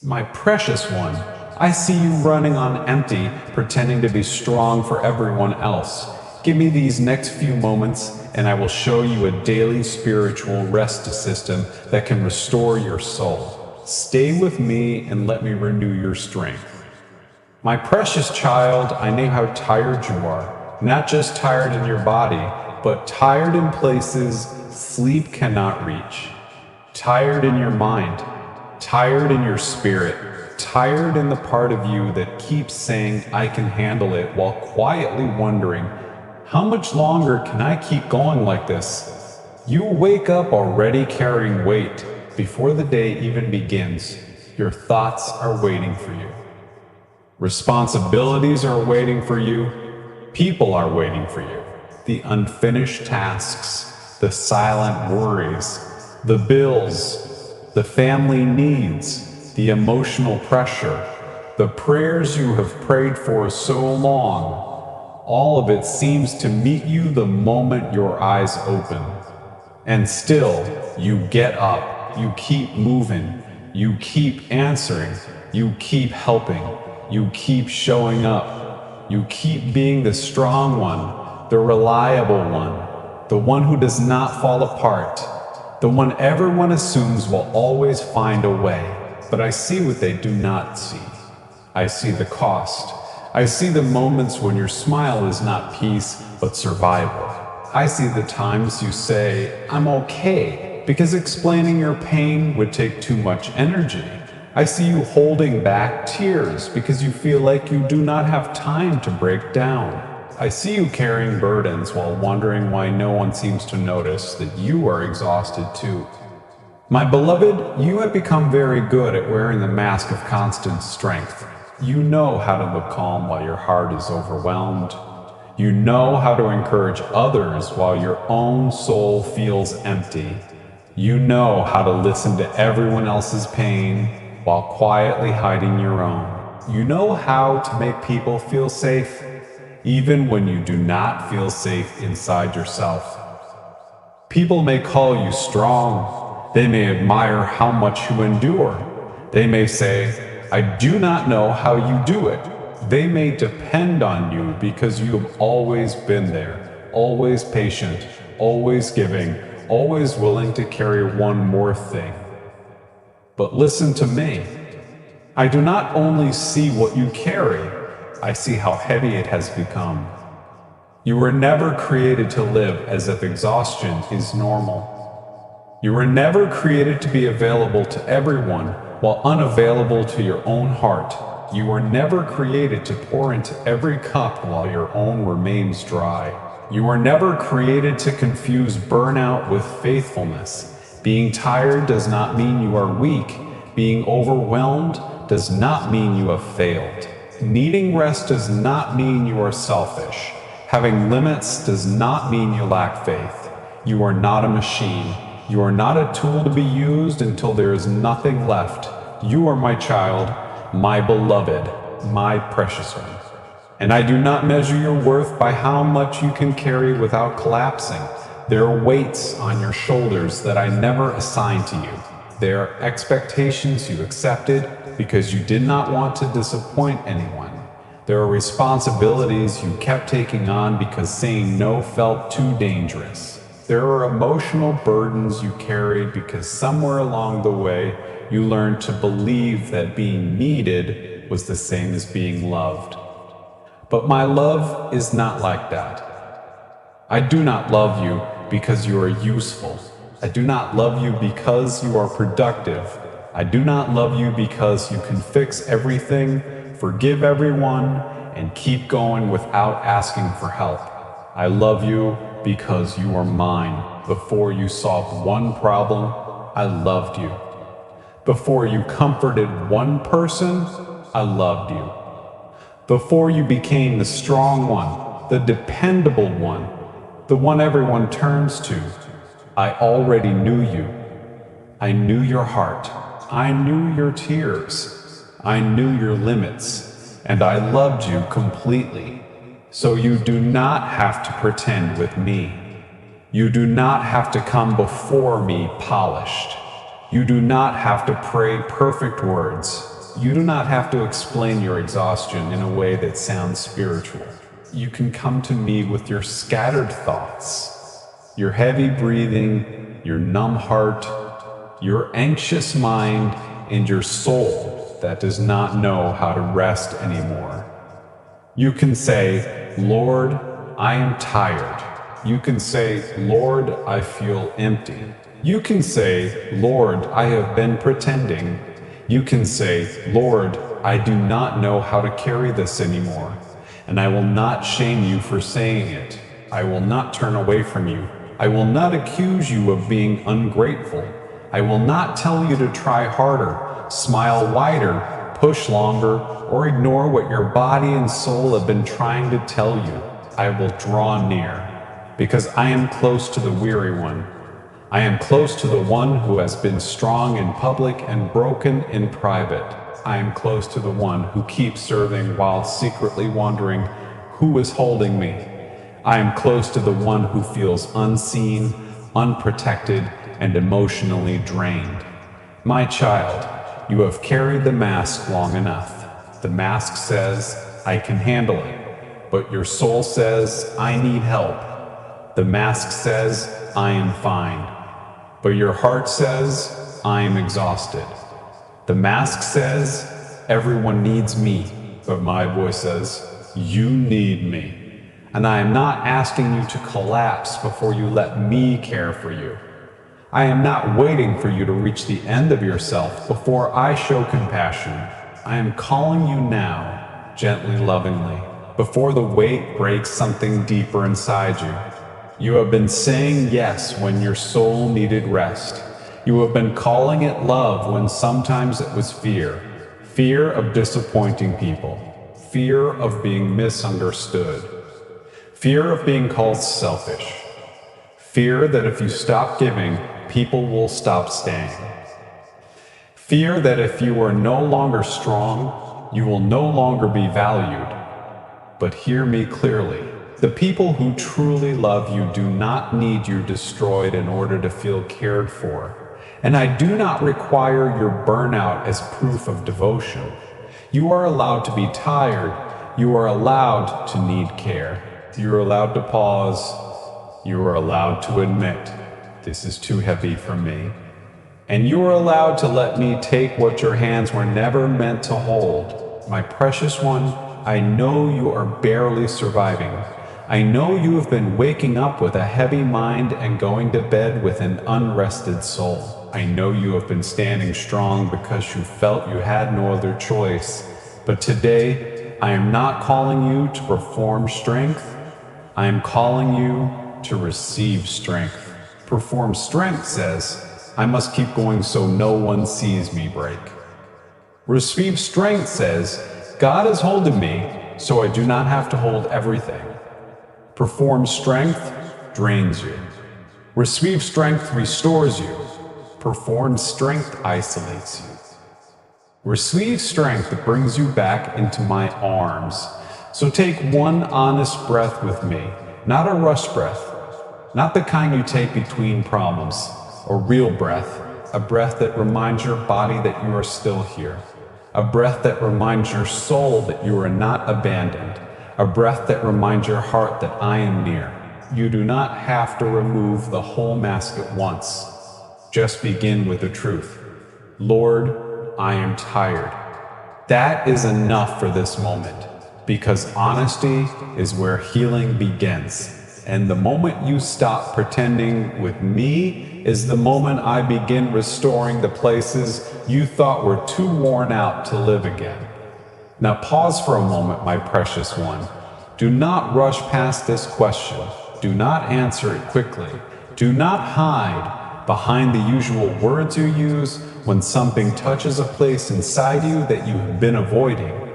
My precious one, I see you running on empty, pretending to be strong for everyone else. Give me these next few moments, and I will show you a daily spiritual rest system that can restore your soul. Stay with me and let me renew your strength. My precious child, I know how tired you are. Not just tired in your body, but tired in places sleep cannot reach. Tired in your mind. Tired in your spirit, tired in the part of you that keeps saying, I can handle it, while quietly wondering, how much longer can I keep going like this? You wake up already carrying weight. Before the day even begins, your thoughts are waiting for you. Responsibilities are waiting for you. People are waiting for you. The unfinished tasks, the silent worries, the bills, the family needs, the emotional pressure, the prayers you have prayed for so long, all of it seems to meet you the moment your eyes open. And still, you get up, you keep moving, you keep answering, you keep helping, you keep showing up, you keep being the strong one, the reliable one, the one who does not fall apart, the one everyone assumes will always find a way. But I see what they do not see. I see the cost. I see the moments when your smile is not peace, but survival. I see the times you say, I'm okay, because explaining your pain would take too much energy. I see you holding back tears because you feel like you do not have time to break down. I see you carrying burdens while wondering why no one seems to notice that you are exhausted too. My beloved, you have become very good at wearing the mask of constant strength. You know how to look calm while your heart is overwhelmed. You know how to encourage others while your own soul feels empty. You know how to listen to everyone else's pain while quietly hiding your own. You know how to make people feel safe, even when you do not feel safe inside yourself. People may call you strong. They may admire how much you endure. They may say, I do not know how you do it. They may depend on you because you have always been there, always patient, always giving, always willing to carry one more thing. But listen to me. I do not only see what you carry, I see how heavy it has become. You were never created to live as if exhaustion is normal. You were never created to be available to everyone while unavailable to your own heart. You were never created to pour into every cup while your own remains dry. You were never created to confuse burnout with faithfulness. Being tired does not mean you are weak. Being overwhelmed does not mean you have failed. Needing rest does not mean you are selfish. Having limits does not mean you lack faith. You are not a machine. You are not a tool to be used until there is nothing left. You are my child, my beloved, my precious one. And I do not measure your worth by how much you can carry without collapsing. There are weights on your shoulders that I never assigned to you. There are expectations you accepted because you did not want to disappoint anyone. There are responsibilities you kept taking on because saying no felt too dangerous. There are emotional burdens you carried because somewhere along the way you learned to believe that being needed was the same as being loved. But my love is not like that. I do not love you because you are useful. I do not love you because you are productive. I do not love you because you can fix everything, forgive everyone, and keep going without asking for help. I love you because you are mine. Before you solved one problem, I loved you. Before you comforted one person, I loved you. Before you became the strong one, the dependable one, the one everyone turns to, I already knew you. I knew your heart. I knew your tears. I knew your limits. And I loved you completely. So you do not have to pretend with me. You do not have to come before me polished. You do not have to pray perfect words. You do not have to explain your exhaustion in a way that sounds spiritual. You can come to me with your scattered thoughts, your heavy breathing, your numb heart, your anxious mind, and your soul that does not know how to rest anymore. You can say, Lord, I am tired. You can say, Lord, I feel empty. You can say, Lord, I have been pretending. You can say, Lord, I do not know how to carry this anymore. And I will not shame you for saying it. I will not turn away from you. I will not accuse you of being ungrateful. I will not tell you to try harder, smile wider, push longer, or ignore what your body and soul have been trying to tell you. I will draw near, because I am close to the weary one. I am close to the one who has been strong in public and broken in private. I am close to the one who keeps serving while secretly wondering who is holding me. I am close to the one who feels unseen, unprotected, and emotionally drained. My child, you have carried the mask long enough. The mask says, I can handle it. But your soul says, I need help. The mask says, I am fine. But your heart says, I am exhausted. The mask says, everyone needs me. But my voice says, you need me. And I am not asking you to collapse before you let me care for you. I am not waiting for you to reach the end of yourself before I show compassion. I am calling you now, gently, lovingly, before the weight breaks something deeper inside you. You have been saying yes when your soul needed rest. You have been calling it love when sometimes it was fear. Fear of disappointing people. Fear of being misunderstood. Fear of being called selfish. Fear that if you stop giving, people will stop staying. Fear that if you are no longer strong, you will no longer be valued. But hear me clearly. The people who truly love you do not need you destroyed in order to feel cared for. And I do not require your burnout as proof of devotion. You are allowed to be tired. You are allowed to need care. You are allowed to pause. You are allowed to admit, this is too heavy for me. And you are allowed to let me take what your hands were never meant to hold. My precious one, I know you are barely surviving. I know you have been waking up with a heavy mind and going to bed with an unrested soul. I know you have been standing strong because you felt you had no other choice. But today, I am not calling you to perform strength. I am calling you to receive strength. Perform strength says, I must keep going so no one sees me break. Receive strength says, God is holding me, so I do not have to hold everything. Perform strength drains you. Receive strength restores you. Perform strength isolates you. Receive strength that brings you back into my arms. So take one honest breath with me, not a rush breath, not the kind you take between problems, a real breath, a breath that reminds your body that you are still here, a breath that reminds your soul that you are not abandoned, a breath that reminds your heart that I am near. You do not have to remove the whole mask at once. Just begin with the truth. Lord, I am tired. That is enough for this moment, because honesty is where healing begins. And the moment you stop pretending with me is the moment I begin restoring the places you thought were too worn out to live again. Now pause for a moment, my precious one. Do not rush past this question. Do not answer it quickly. Do not hide behind the usual words you use when something touches a place inside you that you have been avoiding.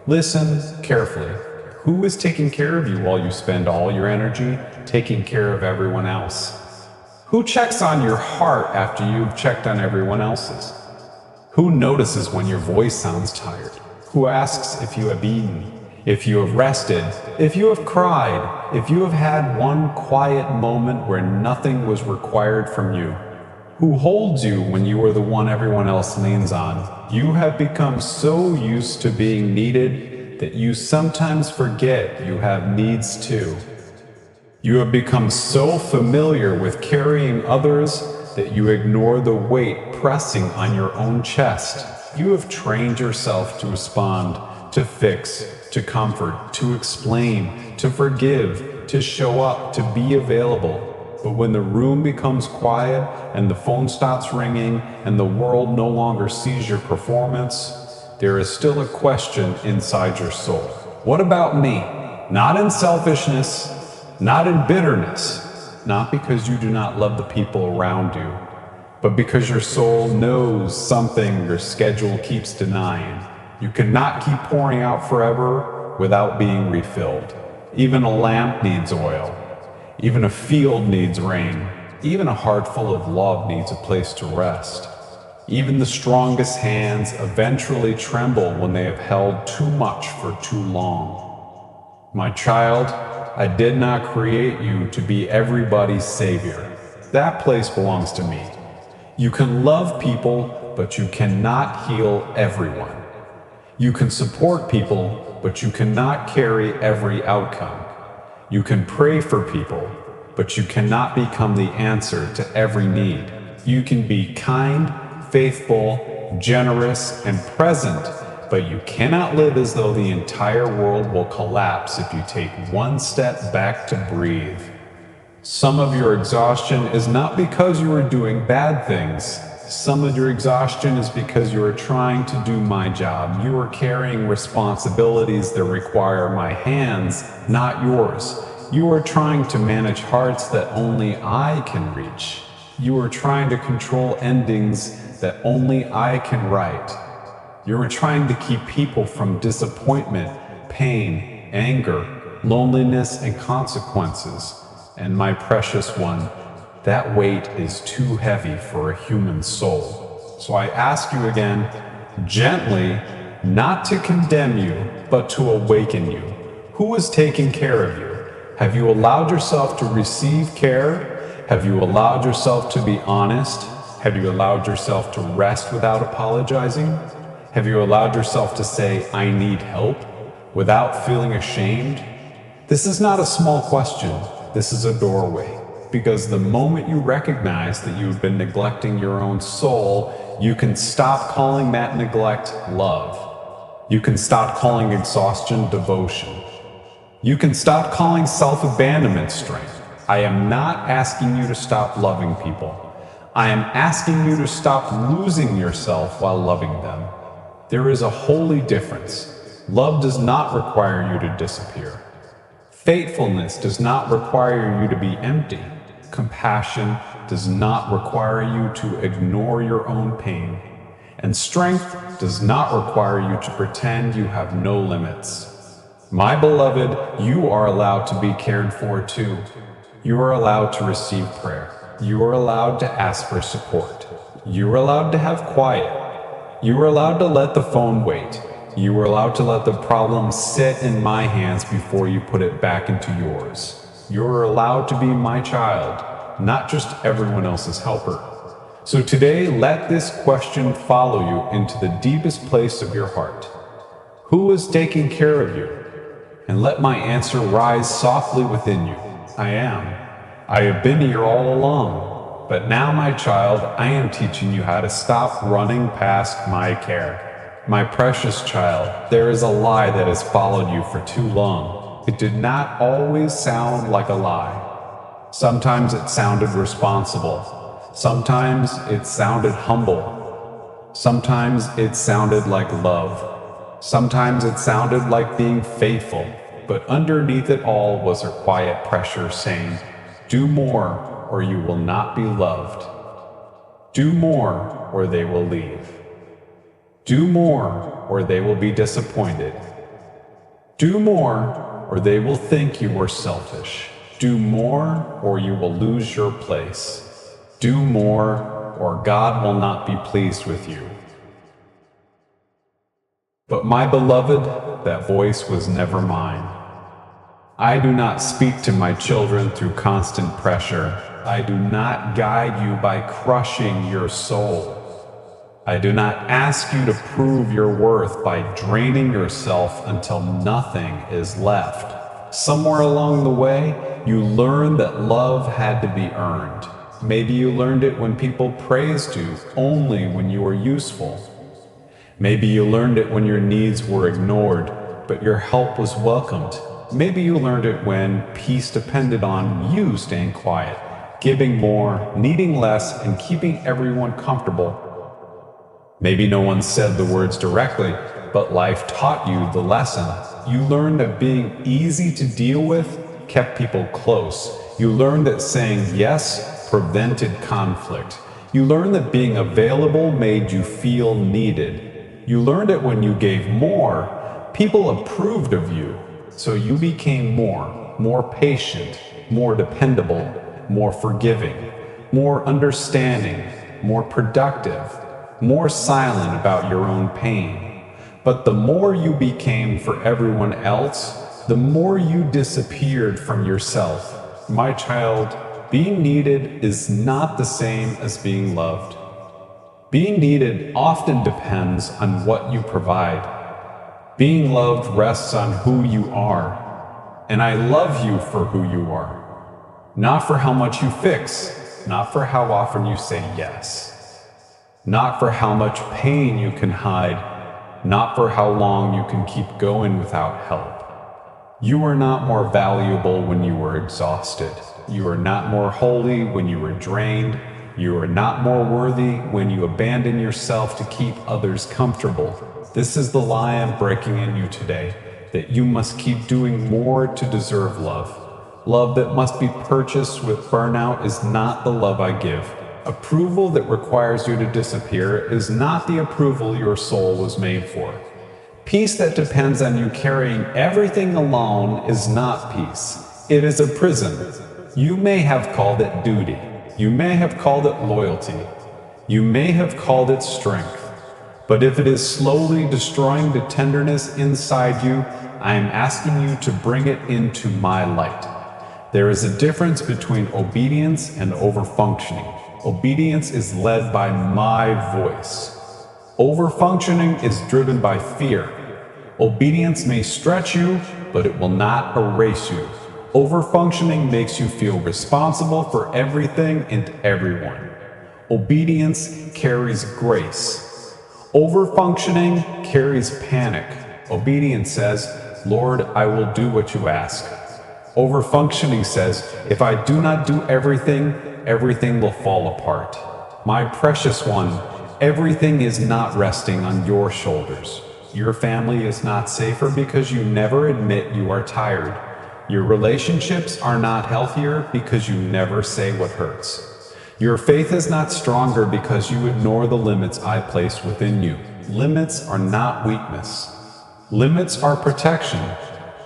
Listen carefully. Who is taking care of you while you spend all your energy taking care of everyone else? Who checks on your heart after you've checked on everyone else's? Who notices when your voice sounds tired? Who asks if you have eaten, if you have rested, if you have cried, if you have had one quiet moment where nothing was required from you? who holds you when you are the one everyone else leans on. You have become so used to being needed that you sometimes forget you have needs too. You have become so familiar with carrying others that you ignore the weight pressing on your own chest. You have trained yourself to respond, to fix, to comfort, to explain, to forgive, to show up, to be available. But when the room becomes quiet and the phone stops ringing and the world no longer sees your performance, there is still a question inside your soul. What about me? Not in selfishness, not in bitterness, not because you do not love the people around you, but because your soul knows something your schedule keeps denying. You cannot keep pouring out forever without being refilled. Even a lamp needs oil. Even a field needs rain. Even a heart full of love needs a place to rest. Even the strongest hands eventually tremble when they have held too much for too long. My child, I did not create you to be everybody's savior. That place belongs to me. You can love people, but you cannot heal everyone. You can support people, but you cannot carry every outcome. You can pray for people, but you cannot become the answer to every need. You can be kind, faithful, generous, and present, but you cannot live as though the entire world will collapse if you take one step back to breathe. Some of your exhaustion is not because you are doing bad things. Some of your exhaustion is because you are trying to do my job. You are carrying responsibilities that require my hands, not yours. You are trying to manage hearts that only I can reach. You are trying to control endings that only I can write. You are trying to keep people from disappointment, pain, anger, loneliness, and consequences. And my precious one, that weight is too heavy for a human soul. So I ask you again, gently, not to condemn you, but to awaken you. Who is taking care of you? Have you allowed yourself to receive care? Have you allowed yourself to be honest? Have you allowed yourself to rest without apologizing? Have you allowed yourself to say, I need help, without feeling ashamed? This is not a small question. This is a doorway. Because the moment you recognize that you've been neglecting your own soul, you can stop calling that neglect love. You can stop calling exhaustion devotion. You can stop calling self-abandonment strength. I am not asking you to stop loving people. I am asking you to stop losing yourself while loving them. There is a holy difference. Love does not require you to disappear. Faithfulness does not require you to be empty. Compassion does not require you to ignore your own pain. And strength does not require you to pretend you have no limits. My beloved, you are allowed to be cared for too. You are allowed to receive prayer. You are allowed to ask for support. You are allowed to have quiet. You are allowed to let the phone wait. You are allowed to let the problem sit in my hands before you put it back into yours. You are allowed to be my child, not just everyone else's helper. So today, let this question follow you into the deepest place of your heart. Who is taking care of you? And let my answer rise softly within you. I am. I have been here all along. But now, my child, I am teaching you how to stop running past my care. My precious child, there is a lie that has followed you for too long. It did not always sound like a lie. Sometimes it sounded responsible. Sometimes it sounded humble. Sometimes it sounded like love. Sometimes it sounded like being faithful. But underneath it all was a quiet pressure saying, do more or you will not be loved. Do more or they will leave. Do more or they will be disappointed. Do more or they will think you were selfish. Do more or you will lose your place. Do more or God will not be pleased with you. But my beloved, that voice was never mine. I do not speak to my children through constant pressure. I do not guide you by crushing your soul. I do not ask you to prove your worth by draining yourself until nothing is left. Somewhere along the way, you learned that love had to be earned. Maybe you learned it when people praised you only when you were useful. Maybe you learned it when your needs were ignored, but your help was welcomed. Maybe you learned it when peace depended on you staying quiet, giving more, needing less, and keeping everyone comfortable. Maybe no one said the words directly, but life taught you the lesson. You learned that being easy to deal with kept people close. You learned that saying yes prevented conflict. You learned that being available made you feel needed. You learned that when you gave more, people approved of you. So you became more patient, more dependable, more forgiving, more understanding, more productive, more silent about your own pain. But the more you became for everyone else, the more you disappeared from yourself. My child, being needed is not the same as being loved. Being needed often depends on what you provide. Being loved rests on who you are. And I love you for who you are. Not for how much you fix, not for how often you say yes. Not for how much pain you can hide, not for how long you can keep going without help. You are not more valuable when you were exhausted. You are not more holy when you were drained. You are not more worthy when you abandon yourself to keep others comfortable. This is the lie I'm breaking in you today, that you must keep doing more to deserve love. Love that must be purchased with burnout is not the love I give. Approval that requires you to disappear is not the approval your soul was made for. Peace that depends on you carrying everything alone is not peace. It is a prison. You may have called it duty. You may have called it loyalty. You may have called it strength. But if it is slowly destroying the tenderness inside you, I am asking you to bring it into my light. There is a difference between obedience and overfunctioning. Obedience is led by my voice. Overfunctioning is driven by fear. Obedience may stretch you, but it will not erase you. Overfunctioning makes you feel responsible for everything and everyone. Obedience carries grace. Overfunctioning carries panic. Obedience says, Lord, I will do what you ask. Overfunctioning says, if I do not do everything, everything will fall apart. My precious one, everything is not resting on your shoulders. Your family is not safer because you never admit you are tired. Your relationships are not healthier because you never say what hurts. Your faith is not stronger because you ignore the limits I place within you. Limits are not weakness. Limits are protection.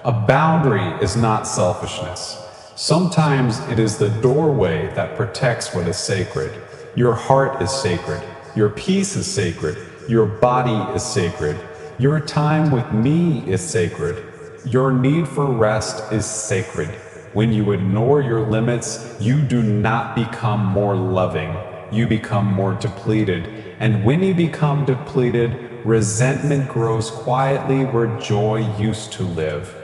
A boundary is not selfishness. Sometimes it is the doorway that protects what is sacred. Your heart is sacred. Your peace is sacred. Your body is sacred. Your time with me is sacred. Your need for rest is sacred. When you ignore your limits, you do not become more loving. You become more depleted. And when you become depleted, resentment grows quietly where joy used to live.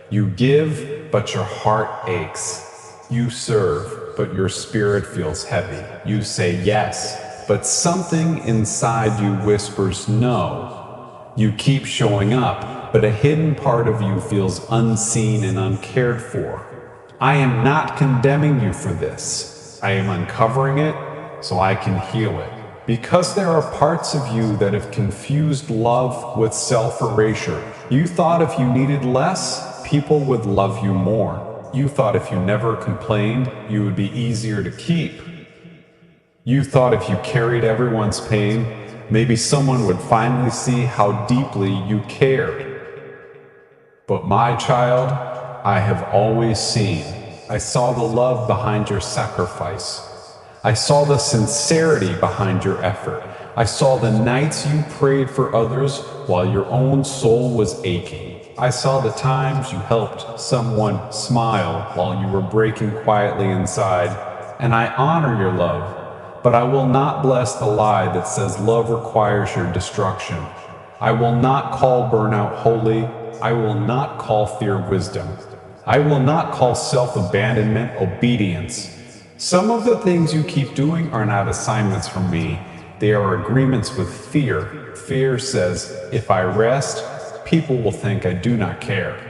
You give, but your heart aches. You serve, but your spirit feels heavy. You say yes, but something inside you whispers no. You keep showing up, but a hidden part of you feels unseen and uncared for. I am not condemning you for this. I am uncovering it so I can heal it. Because there are parts of you that have confused love with self-erasure. You thought if you needed less, people would love you more. You thought if you never complained, you would be easier to keep. You thought if you carried everyone's pain, maybe someone would finally see how deeply you cared. But my child, I have always seen. I saw the love behind your sacrifice. I saw the sincerity behind your effort. I saw the nights you prayed for others while your own soul was aching. I saw the times you helped someone smile while you were breaking quietly inside. and I honor your love, but I will not bless the lie that says love requires your destruction. I will not call burnout holy. I will not call fear wisdom. I will not call self-abandonment obedience. Some of the things you keep doing are not assignments from me. They are agreements with fear. Fear says, if I rest, people will think I do not care.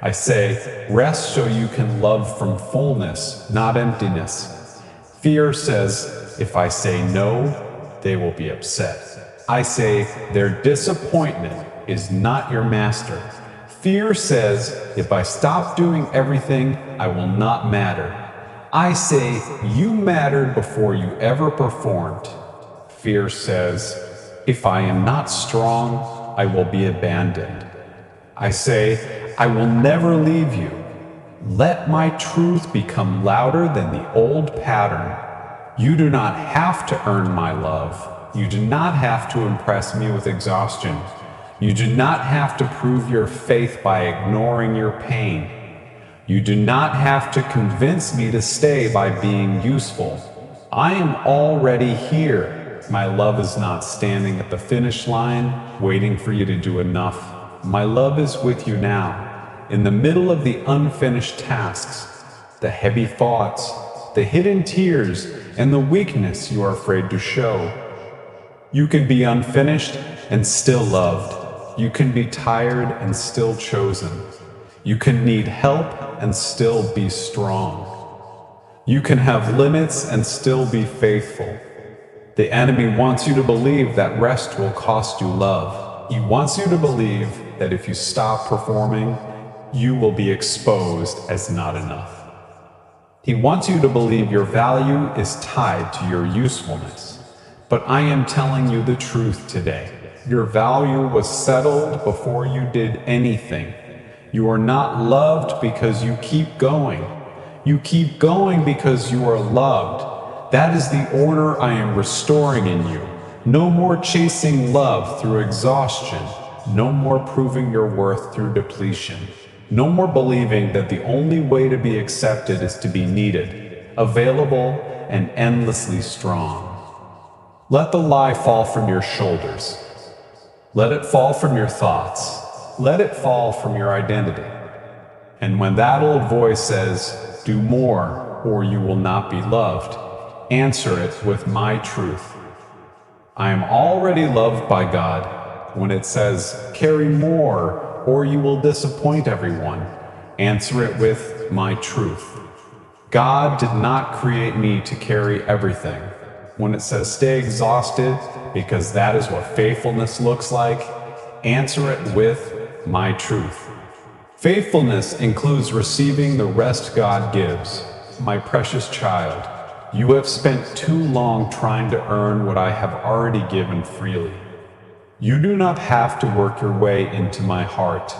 I say, rest so you can love from fullness, not emptiness. Fear says, if I say no, they will be upset. I say, their disappointment is not your master. Fear says, if I stop doing everything, I will not matter. I say, you mattered before you ever performed. Fear says, if I am not strong, I will be abandoned. I say, I will never leave you. Let my truth become louder than the old pattern. You do not have to earn my love. You do not have to impress me with exhaustion. You do not have to prove your faith by ignoring your pain. You do not have to convince me to stay by being useful. I am already here. My love is not standing at the finish line, waiting for you to do enough. My love is with you now, in the middle of the unfinished tasks, the heavy thoughts, the hidden tears, and the weakness you are afraid to show. You can be unfinished and still loved. You can be tired and still chosen. You can need help and still be strong. You can have limits and still be faithful. The enemy wants you to believe that rest will cost you love. He wants you to believe that if you stop performing, you will be exposed as not enough. He wants you to believe your value is tied to your usefulness. But I am telling you the truth today. Your value was settled before you did anything. You are not loved because you keep going. You keep going because you are loved. That is the order I am restoring in you. No more chasing love through exhaustion. No more proving your worth through depletion. No more believing that the only way to be accepted is to be needed, available, and endlessly strong. Let the lie fall from your shoulders. Let it fall from your thoughts. Let it fall from your identity. And when that old voice says, do more or you will not be loved, answer it with my truth. I am already loved by God. When it says, carry more or you will disappoint everyone, answer it with my truth. God did not create me to carry everything. When it says stay exhausted because that is what faithfulness looks like, answer it with my truth. Faithfulness includes receiving the rest God gives. My precious child, you have spent too long trying to earn what I have already given freely. You do not have to work your way into my heart.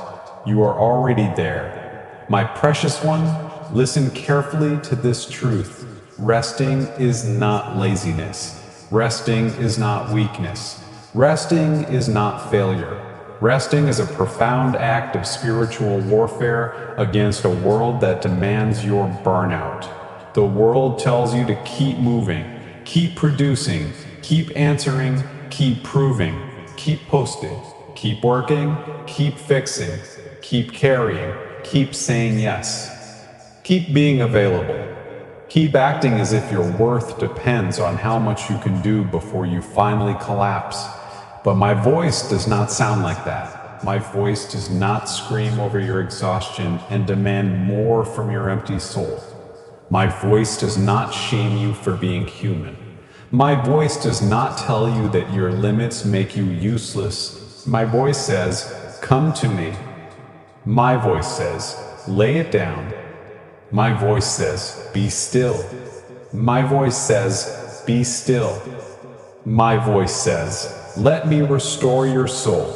You are already there. My precious one, listen carefully to this truth. Resting is not laziness. Resting is not weakness. Resting is not failure. Resting is a profound act of spiritual warfare against a world that demands your burnout. The world tells you to keep moving, keep producing, keep answering, keep proving, keep posting, keep working, keep fixing, keep carrying, keep saying yes, keep being available. Keep acting as if your worth depends on how much you can do before you finally collapse. But my voice does not sound like that. My voice does not scream over your exhaustion and demand more from your empty soul. My voice does not shame you for being human. My voice does not tell you that your limits make you useless. My voice says, come to me. My voice says, lay it down. My voice says, be still. My voice says, be still. My voice says, let me restore your soul.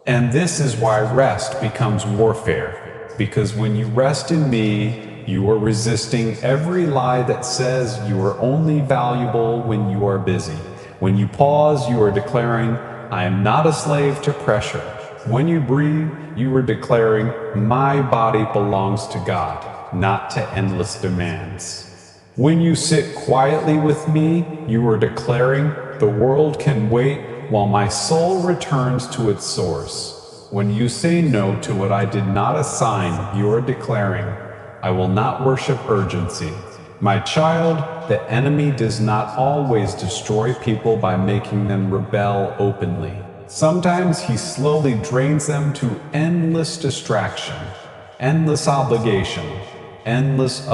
And this is why rest becomes warfare, because when you rest in me, you are resisting every lie that says you are only valuable when you are busy. When you pause, you are declaring, I am not a slave to pressure. When you breathe, you are declaring, my body belongs to God, not to endless demands. When you sit quietly with me, you are declaring, the world can wait while my soul returns to its source. When you say no to what I did not assign, you are declaring, I will not worship urgency. My child, the enemy does not always destroy people by making them rebel openly. Sometimes he slowly drains them to endless distraction, endless obligation, endless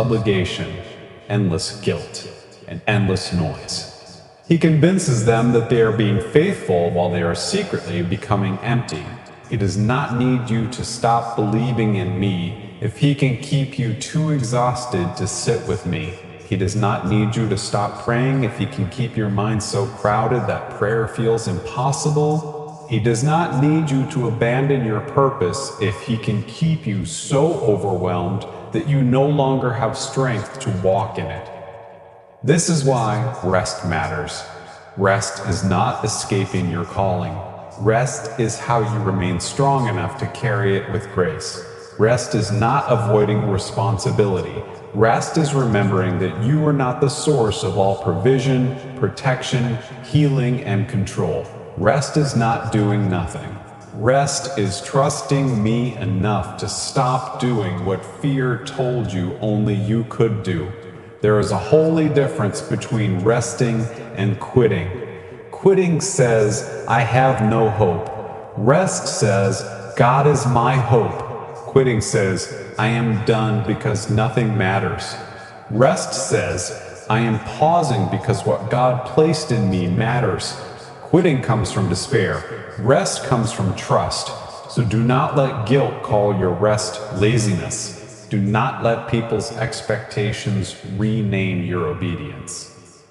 guilt, and endless noise. He convinces them that they are being faithful while they are secretly becoming empty. He does not need you to stop believing in me if he can keep you too exhausted to sit with me. He does not need you to stop praying if he can keep your mind so crowded that prayer feels impossible. He does not need you to abandon your purpose if he can keep you so overwhelmed that you no longer have strength to walk in it. This is why rest matters. Rest is not escaping your calling. Rest is how you remain strong enough to carry it with grace. Rest is not avoiding responsibility. Rest is remembering that you are not the source of all provision, protection, healing, and control. Rest is not doing nothing. Rest is trusting me enough to stop doing what fear told you only you could do. There is a holy difference between resting and quitting. Quitting says, I have no hope. Rest says, God is my hope. Quitting says, I am done because nothing matters. Rest says, I am pausing because what God placed in me matters. Quitting comes from despair. Rest comes from trust. So do not let guilt call your rest laziness. Do not let people's expectations rename your obedience.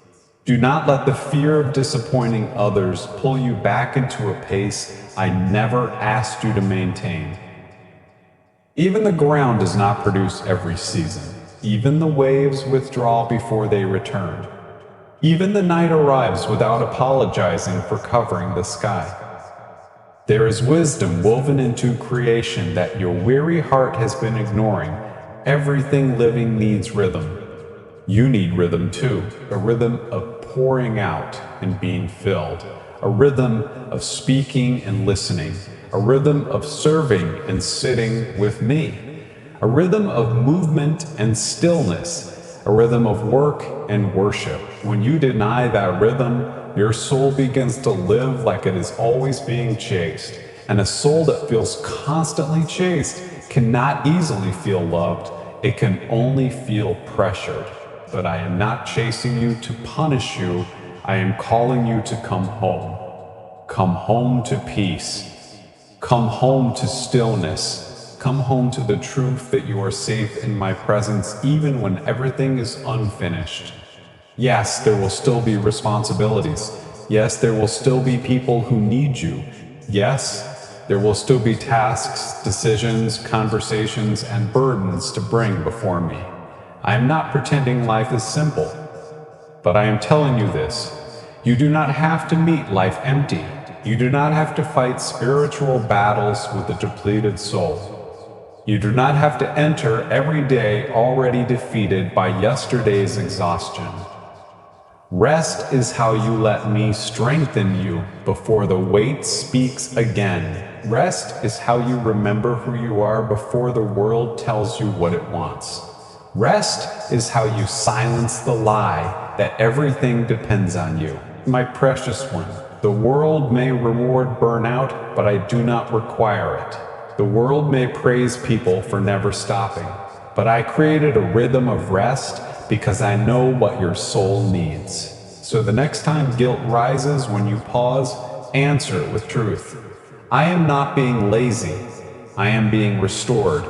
Do not let the fear of disappointing others pull you back into a pace I never asked you to maintain. Even the ground does not produce every season. Even the waves withdraw before they return. Even the night arrives without apologizing for covering the sky. There is wisdom woven into creation that your weary heart has been ignoring. Everything living needs rhythm. You need rhythm too, a rhythm of pouring out and being filled, a rhythm of speaking and listening, a rhythm of serving and sitting with me, a rhythm of movement and stillness, a rhythm of work and worship. When you deny that rhythm, your soul begins to live like it is always being chased. And a soul that feels constantly chased cannot easily feel loved. It can only feel pressured. But I am not chasing you to punish you. I am calling you to come home. Come home to peace. Come home to stillness. Come home to the truth that you are safe in my presence even when everything is unfinished. Yes, there will still be responsibilities. Yes, there will still be people who need you. Yes, there will still be tasks, decisions, conversations, and burdens to bring before me. I am not pretending life is simple, but I am telling you this. You do not have to meet life empty. You do not have to fight spiritual battles with a depleted soul. You do not have to enter every day already defeated by yesterday's exhaustion. Rest is how you let me strengthen you before the weight speaks again. Rest is how you remember who you are before the world tells you what it wants. Rest is how you silence the lie that everything depends on you. My precious one, the world may reward burnout, but I do not require it. The world may praise people for never stopping, but I created a rhythm of rest because I know what your soul needs. So the next time guilt rises when you pause, answer it with truth. I am not being lazy. I am being restored.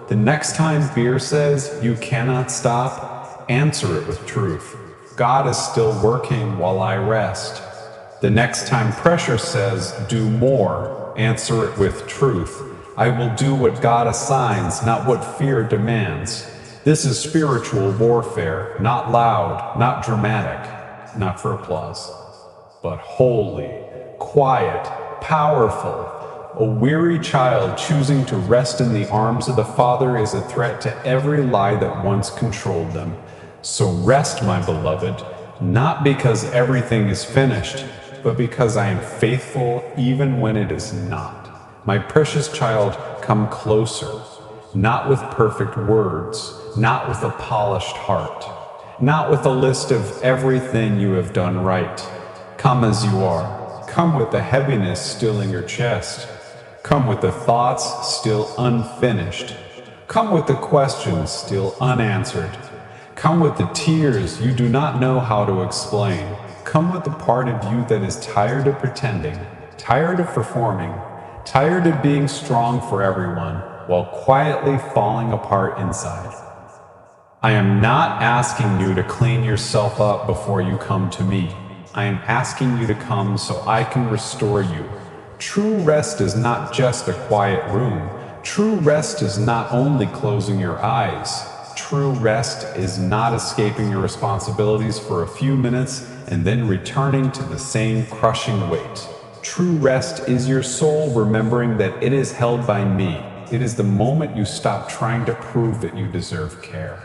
The next time fear says you cannot stop, answer it with truth. God is still working while I rest. The next time pressure says do more, answer it with truth. I will do what God assigns, not what fear demands. This is spiritual warfare, not loud, not dramatic, not for applause, but holy, quiet, powerful. A weary child choosing to rest in the arms of the Father is a threat to every lie that once controlled them. So rest, my beloved, not because everything is finished, but because I am faithful even when it is not. My precious child, come closer, not with perfect words, not with a polished heart, not with a list of everything you have done right. Come as you are. Come with the heaviness still in your chest. Come with the thoughts still unfinished. Come with the questions still unanswered. Come with the tears you do not know how to explain. Come with the part of you that is tired of pretending, tired of performing, tired of being strong for everyone, while quietly falling apart inside. I am not asking you to clean yourself up before you come to me. I am asking you to come so I can restore you. True rest is not just a quiet room. True rest is not only closing your eyes. True rest is not escaping your responsibilities for a few minutes and then returning to the same crushing weight. True rest is your soul remembering that it is held by me. It is the moment you stop trying to prove that you deserve care.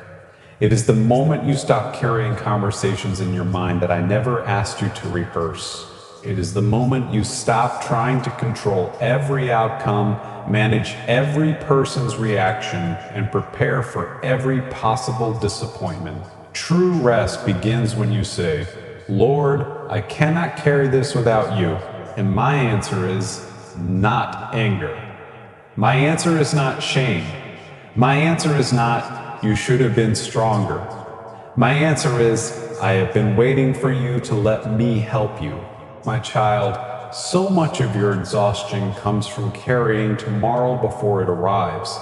It is the moment you stop carrying conversations in your mind that I never asked you to rehearse. It is the moment you stop trying to control every outcome, manage every person's reaction, and prepare for every possible disappointment. True rest begins when you say, Lord, I cannot carry this without you. And my answer is not anger. My answer is not shame. My answer is not, you should have been stronger. My answer is, I have been waiting for you to let me help you. My child, so much of your exhaustion comes from carrying tomorrow before it arrives.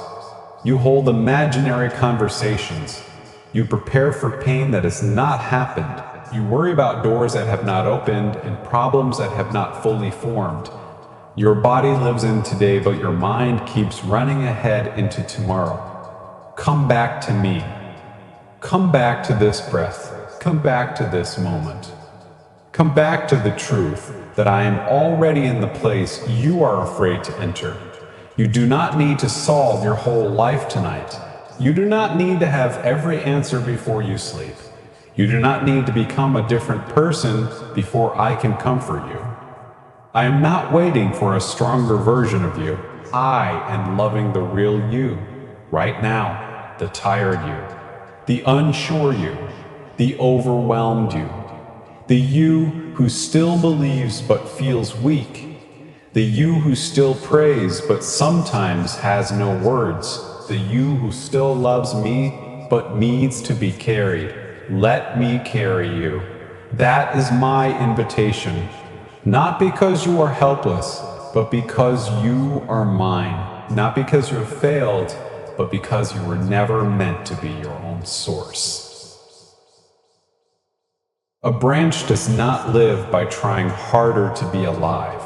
You hold imaginary conversations. You prepare for pain that has not happened. You worry about doors that have not opened and problems that have not fully formed. Your body lives in today, but your mind keeps running ahead into tomorrow. Come back to me. Come back to this breath. Come back to this moment. Come back to the truth that I am already in the place you are afraid to enter. You do not need to solve your whole life tonight. You do not need to have every answer before you sleep. You do not need to become a different person before I can comfort you. I am not waiting for a stronger version of you. I am loving the real you, right now, the tired you, the unsure you, the overwhelmed you, the you who still believes but feels weak, the you who still prays but sometimes has no words, the you who still loves me but needs to be carried. Let me carry you. That is my invitation, not because you are helpless, but because you are mine, not because you have failed, but because you were never meant to be your own source. A branch does not live by trying harder to be alive.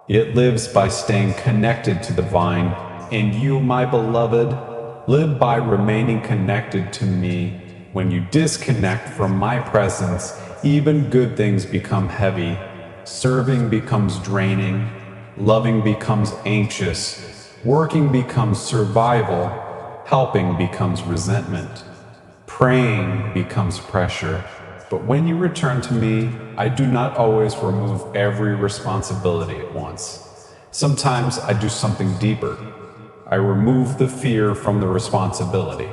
It lives by staying connected to the vine, and you, my beloved, live by remaining connected to me. When you disconnect from my presence, even good things become heavy. Serving becomes draining. Loving becomes anxious. Working becomes survival. Helping becomes resentment. Praying becomes pressure. But when you return to me, I do not always remove every responsibility at once. Sometimes I do something deeper. I remove the fear from the responsibility.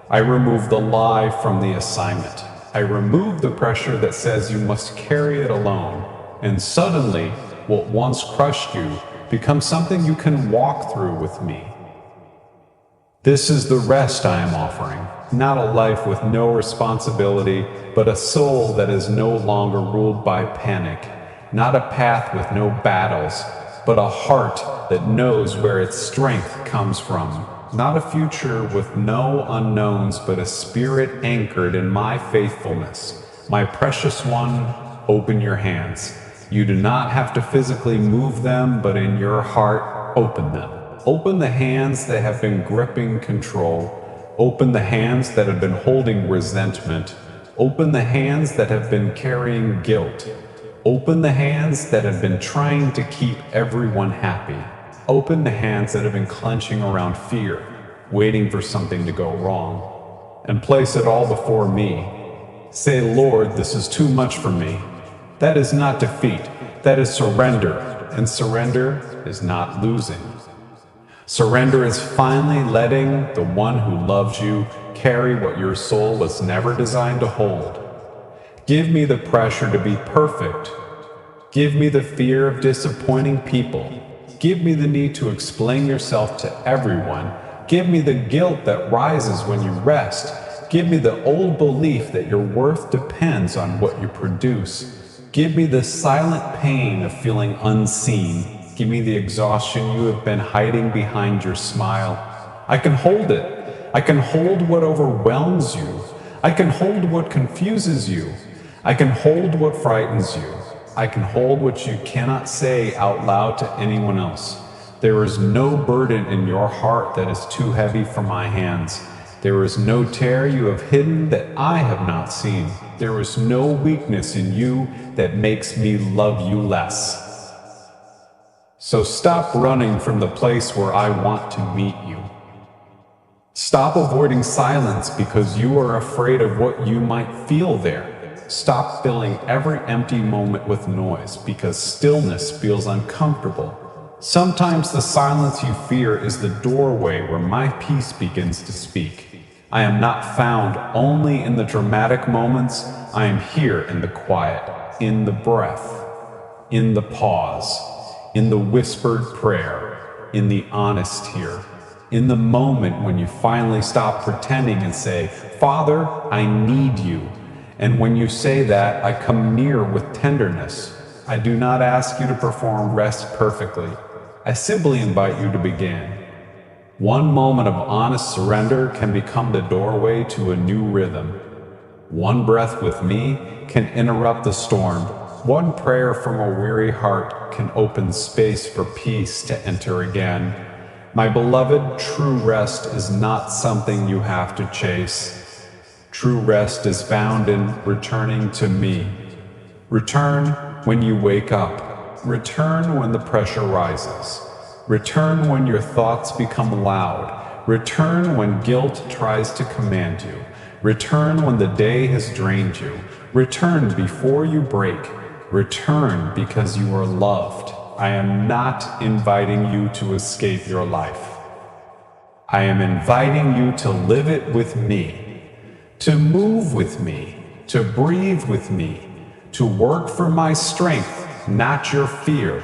I remove the lie from the assignment. I remove the pressure that says you must carry it alone. And suddenly, what once crushed you becomes something you can walk through with me. This is the rest I am offering. Not a life with no responsibility, but a soul that is no longer ruled by panic. Not a path with no battles, but a heart that knows where its strength comes from. Not a future with no unknowns, but a spirit anchored in my faithfulness. My precious one, open your hands. You do not have to physically move them, but in your heart, open them. Open the hands that have been gripping control. Open the hands that have been holding resentment. Open the hands that have been carrying guilt. Open the hands that have been trying to keep everyone happy. Open the hands that have been clenching around fear, waiting for something to go wrong. and place it all before me. Say, Lord, this is too much for me. That is not defeat, that is surrender, and surrender is not losing. Surrender is finally letting the one who loves you carry what your soul was never designed to hold. Give me the pressure to be perfect. Give me the fear of disappointing people. Give me the need to explain yourself to everyone. Give me the guilt that rises when you rest. Give me the old belief that your worth depends on what you produce. Give me the silent pain of feeling unseen. Give me the exhaustion you have been hiding behind your smile. I can hold it. I can hold what overwhelms you. I can hold what confuses you. I can hold what frightens you. I can hold what you cannot say out loud to anyone else. There is no burden in your heart that is too heavy for my hands. There is no tear you have hidden that I have not seen. There is no weakness in you that makes me love you less. So stop running from the place where I want to meet you. Stop avoiding silence because you are afraid of what you might feel there. Stop filling every empty moment with noise because stillness feels uncomfortable. Sometimes the silence you fear is the doorway where my peace begins to speak. I am not found only in the dramatic moments. I am here in the quiet, in the breath, in the pause, in the whispered prayer, in the honest tear, in the moment when you finally stop pretending and say, Father, I need you. And when you say that, I come near with tenderness. I do not ask you to perform rest perfectly. I simply invite you to begin. One moment of honest surrender can become the doorway to a new rhythm. One breath with me can interrupt the storm. One prayer from a weary heart can open space for peace to enter again. My beloved, true rest is not something you have to chase. True rest is found in returning to me. Return when you wake up. Return when the pressure rises. Return when your thoughts become loud. Return when guilt tries to command you. Return when the day has drained you. Return before you break. Return because you are loved. I am not inviting you to escape your life. I am inviting you to live it with me. To move with me, to breathe with me, to work for my strength, not your fear,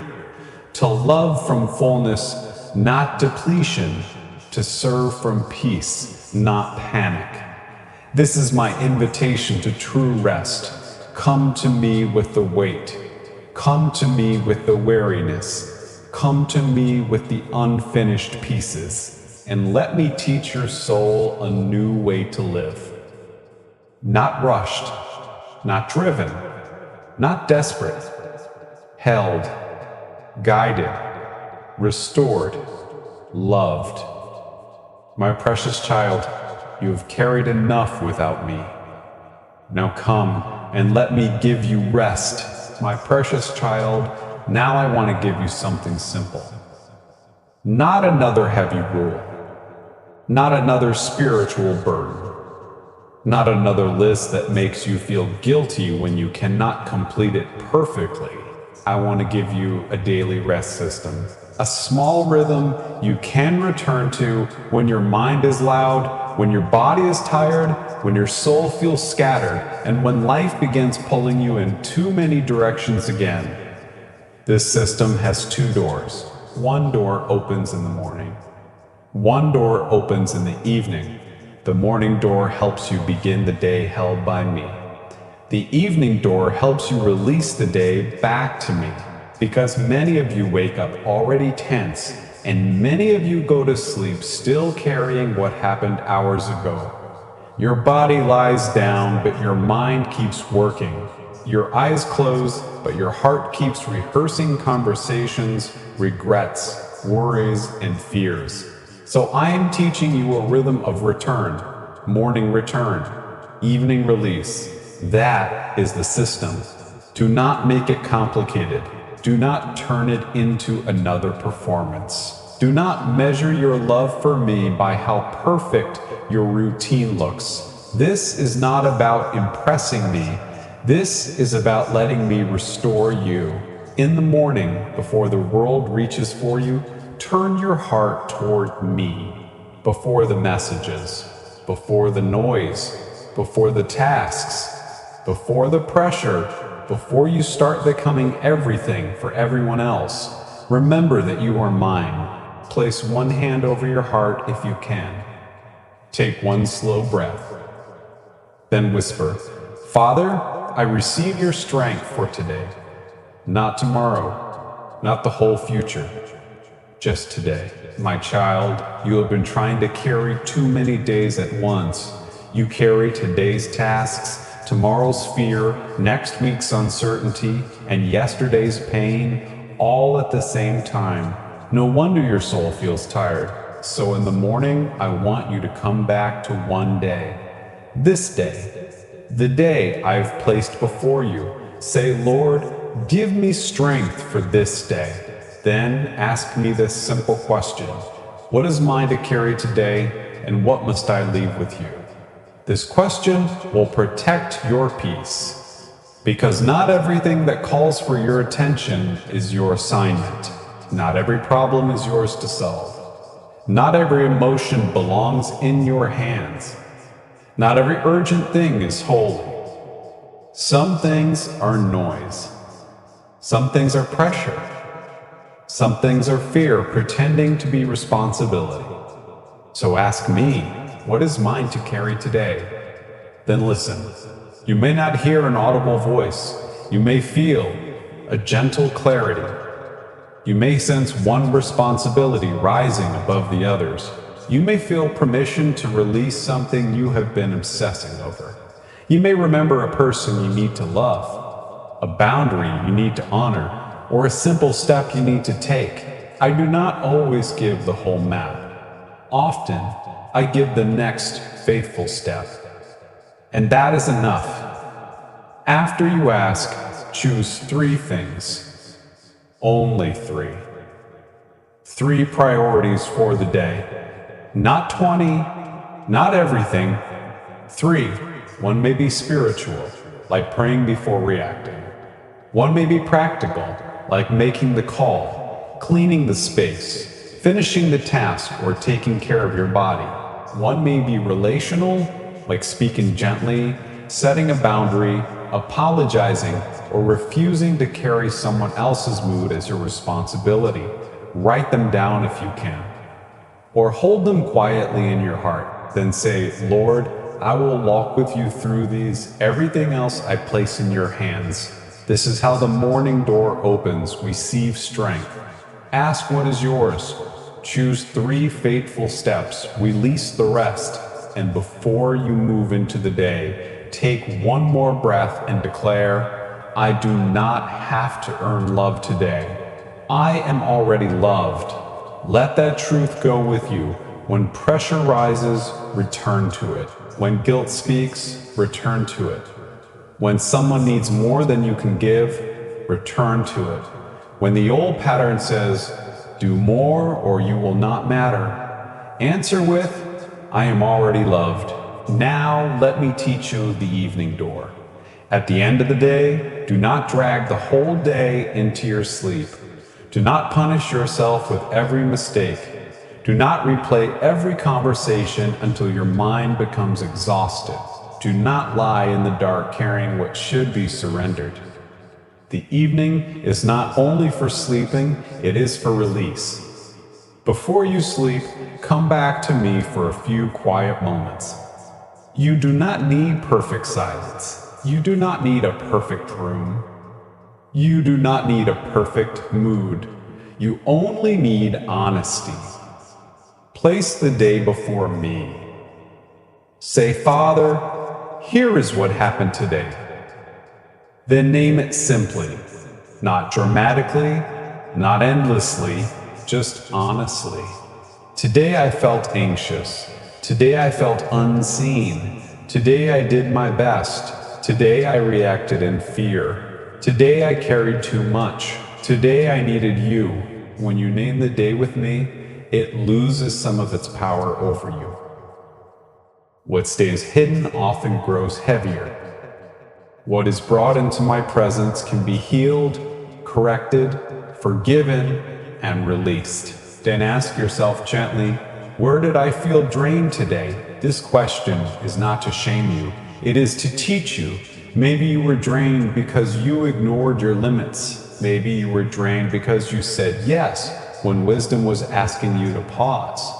to love from fullness, not depletion, to serve from peace, not panic. This is my invitation to true rest. Come to me with the weight. Come to me with the weariness. Come to me with the unfinished pieces, and let me teach your soul a new way to live. Not rushed, not driven, not desperate, held, guided, restored, loved. My precious child, you have carried enough without me. Now come and let me give you rest. My precious child, now I want to give you something simple. Not another heavy rule, not another spiritual burden. Not another list that makes you feel guilty when you cannot complete it perfectly. I want to give you a daily rest system. A small rhythm you can return to when your mind is loud, when your body is tired, when your soul feels scattered, and when life begins pulling you in too many directions again. This system has two doors. One door opens in the morning. One door opens in the evening. The morning door helps you begin the day held by me. The evening door helps you release the day back to me, because many of you wake up already tense, and many of you go to sleep still carrying what happened hours ago. Your body lies down, but your mind keeps working. Your eyes close, but your heart keeps rehearsing conversations, regrets, worries, and fears. So I am teaching you a rhythm of return, morning return, evening release. That is the system. Do not make it complicated. Do not turn it into another performance. Do not measure your love for me by how perfect your routine looks. This is not about impressing me. This is about letting me restore you. In the morning, before the world reaches for you, turn your heart toward me. Before the messages, before the noise, before the tasks, before the pressure, before you start becoming everything for everyone else, remember that you are mine. Place one hand over your heart if you can. Take one slow breath. Then whisper, Father, I receive your strength for today. Not tomorrow, not the whole future. Just today. My child, you have been trying to carry too many days at once. You carry today's tasks, tomorrow's fear, next week's uncertainty, and yesterday's pain, all at the same time. No wonder your soul feels tired. So in the morning, I want you to come back to one day. This day, the day I've placed before you. Say, Lord, give me strength for this day. Then ask me this simple question. What is mine to carry today, and what must I leave with you? This question will protect your peace, because not everything that calls for your attention is your assignment. Not every problem is yours to solve. Not every emotion belongs in your hands. Not every urgent thing is holy. Some things are noise. Some things are pressure. Some things are fear pretending to be responsibility. So ask me, what is mine to carry today? Then listen. You may not hear an audible voice. You may feel a gentle clarity. You may sense one responsibility rising above the others. You may feel permission to release something you have been obsessing over. You may remember a person you need to love, a boundary you need to honor, or a simple step you need to take. I do not always give the whole map. Often, I give the next faithful step. And that is enough. After you ask, choose 3 things. Only 3. 3 priorities for the day. Not 20, not everything. 3. One may be spiritual, like praying before reacting. One may be practical, like making the call, cleaning the space, finishing the task, or taking care of your body. One may be relational, like speaking gently, setting a boundary, apologizing, or refusing to carry someone else's mood as your responsibility. Write them down if you can. Or hold them quietly in your heart. Then say, Lord, I will walk with you through these. Everything else I place in your hands. This is how the morning door opens. Receive strength. Ask what is yours. Choose 3 faithful steps. Release the rest. And before you move into the day, take one more breath and declare, I do not have to earn love today. I am already loved. Let that truth go with you. When pressure rises, return to it. When guilt speaks, return to it. When someone needs more than you can give, return to it. When the old pattern says, do more or you will not matter, answer with, I am already loved. Now let me teach you the evening door. At the end of the day, do not drag the whole day into your sleep. Do not punish yourself with every mistake. Do not replay every conversation until your mind becomes exhausted. Do not lie in the dark carrying what should be surrendered. The evening is not only for sleeping, it is for release. Before you sleep, come back to me for a few quiet moments. You do not need perfect silence. You do not need a perfect room. You do not need a perfect mood. You only need honesty. Place the day before me. Say, Father, here is what happened today. Then name it simply, not dramatically, not endlessly, just honestly. Today I felt anxious. Today I felt unseen. Today I did my best. Today I reacted in fear. Today I carried too much. Today I needed you. When you name the day with me, it loses some of its power over you. What stays hidden often grows heavier. What is brought into my presence can be healed, corrected, forgiven, and released. Then ask yourself gently, where did I feel drained today? This question is not to shame you, it is to teach you. Maybe you were drained because you ignored your limits. Maybe you were drained because you said yes when wisdom was asking you to pause.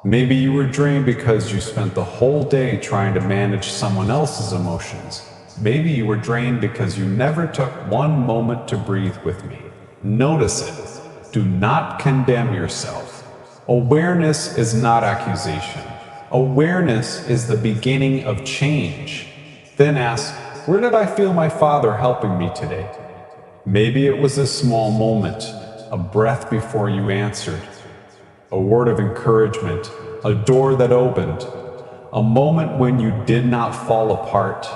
Maybe you were drained because you spent the whole day trying to manage someone else's emotions. Maybe you were drained because you never took one moment to breathe with me. Notice it. Do not condemn yourself. Awareness is not accusation. Awareness is the beginning of change. Then ask, where did I feel my Father helping me today? Maybe it was a small moment, a breath before you answered, a word of encouragement, a door that opened, a moment when you did not fall apart,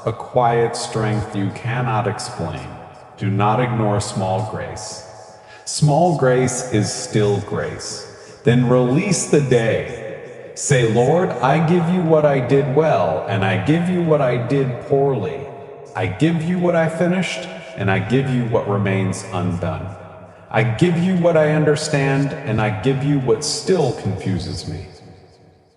a quiet strength you cannot explain. Do not ignore small grace. Small grace is still grace. Then release the day. Say, Lord, I give you what I did well, and I give you what I did poorly. I give you what I finished, and I give you what remains undone. I give you what I understand, and I give you what still confuses me.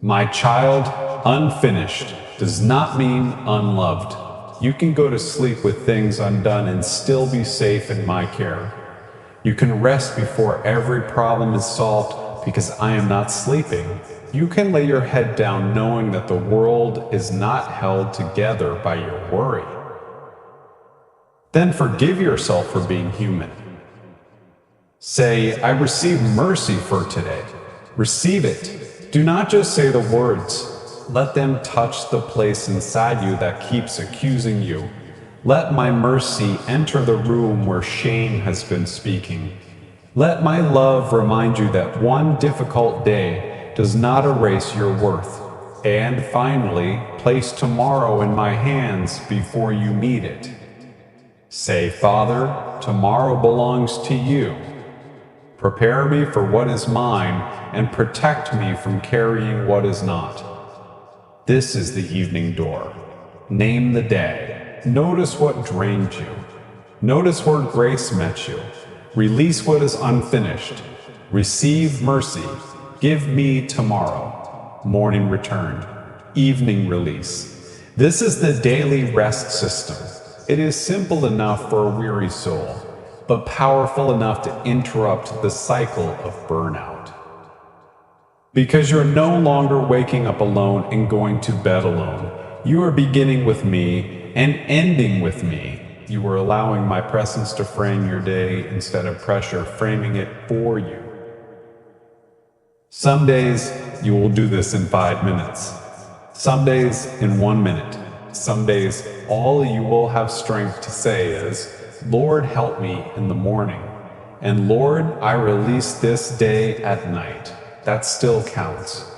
My child, unfinished does not mean unloved. You can go to sleep with things undone and still be safe in my care. You can rest before every problem is solved because I am not sleeping. You can lay your head down knowing that the world is not held together by your worry. Then forgive yourself for being human. Say, I receive mercy for today. Receive it. Do not just say the words. Let them touch the place inside you that keeps accusing you. Let my mercy enter the room where shame has been speaking. Let my love remind you that one difficult day does not erase your worth. And finally, place tomorrow in my hands before you meet it. Say, Father, tomorrow belongs to you. Prepare me for what is mine and protect me from carrying what is not. This is the evening door. Name the day. Notice what drained you. Notice where grace met you. Release what is unfinished. Receive mercy. Give me tomorrow. Morning return. Evening release. This is the daily rest system. It is simple enough for a weary soul, but powerful enough to interrupt the cycle of burnout. Because you're no longer waking up alone and going to bed alone. You are beginning with me and ending with me. You are allowing my presence to frame your day instead of pressure framing it for you. Some days you will do this in 5 minutes. Some days in 1 minute. Some days all you will have strength to say is, Lord, help me in the morning. And Lord, I release this day at night. That still counts.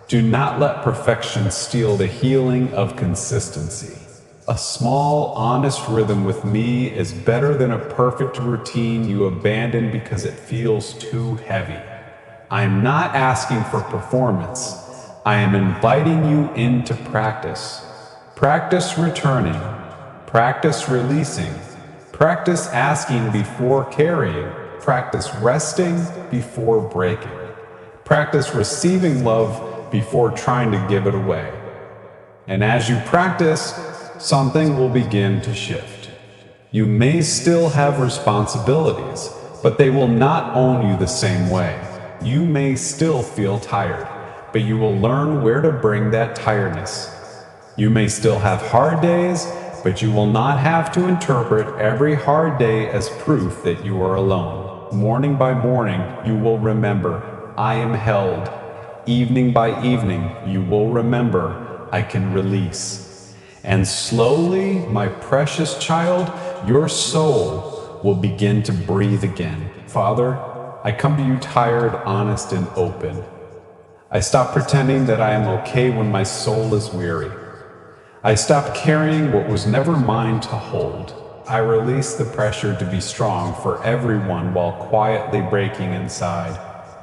Do not let perfection steal the healing of consistency. A small, honest rhythm with me is better than a perfect routine you abandon because it feels too heavy. I am not asking for performance. I am inviting you into practice. Practice returning. Practice releasing. Practice asking before carrying. Practice resting before breaking. Practice receiving love before trying to give it away. And as you practice, something will begin to shift. You may still have responsibilities, but they will not own you the same way. You may still feel tired, but you will learn where to bring that tiredness. You may still have hard days, but you will not have to interpret every hard day as proof that you are alone. Morning by morning, you will remember, I am held. Evening by evening, you will remember, I can release. And slowly, my precious child, your soul will begin to breathe again. Father, I come to you tired, honest, and open. I stop pretending that I am okay when my soul is weary. I stop carrying what was never mine to hold. I release the pressure to be strong for everyone while quietly breaking inside.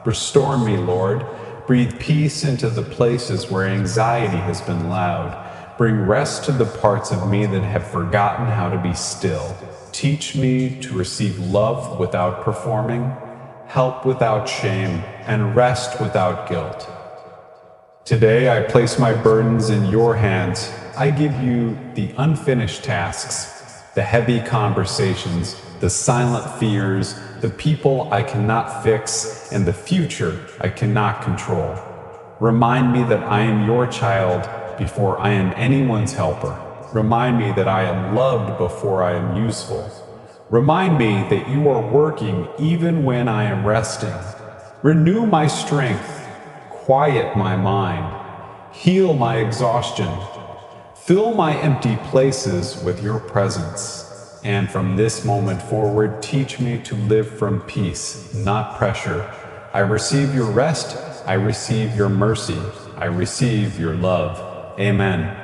Restore me, Lord. Breathe peace into the places where anxiety has been loud. Bring rest to the parts of me that have forgotten how to be still. Teach me to receive love without performing, help without shame, and rest without guilt. Today I place my burdens in your hands. I give you the unfinished tasks, the heavy conversations, the silent fears, the people I cannot fix, and the future I cannot control. Remind me that I am your child before I am anyone's helper. Remind me that I am loved before I am useful. Remind me that you are working even when I am resting. Renew my strength. Quiet my mind. Heal my exhaustion. Fill my empty places with your presence. And from this moment forward, teach me to live from peace, not pressure. I receive your rest. I receive your mercy. I receive your love. Amen.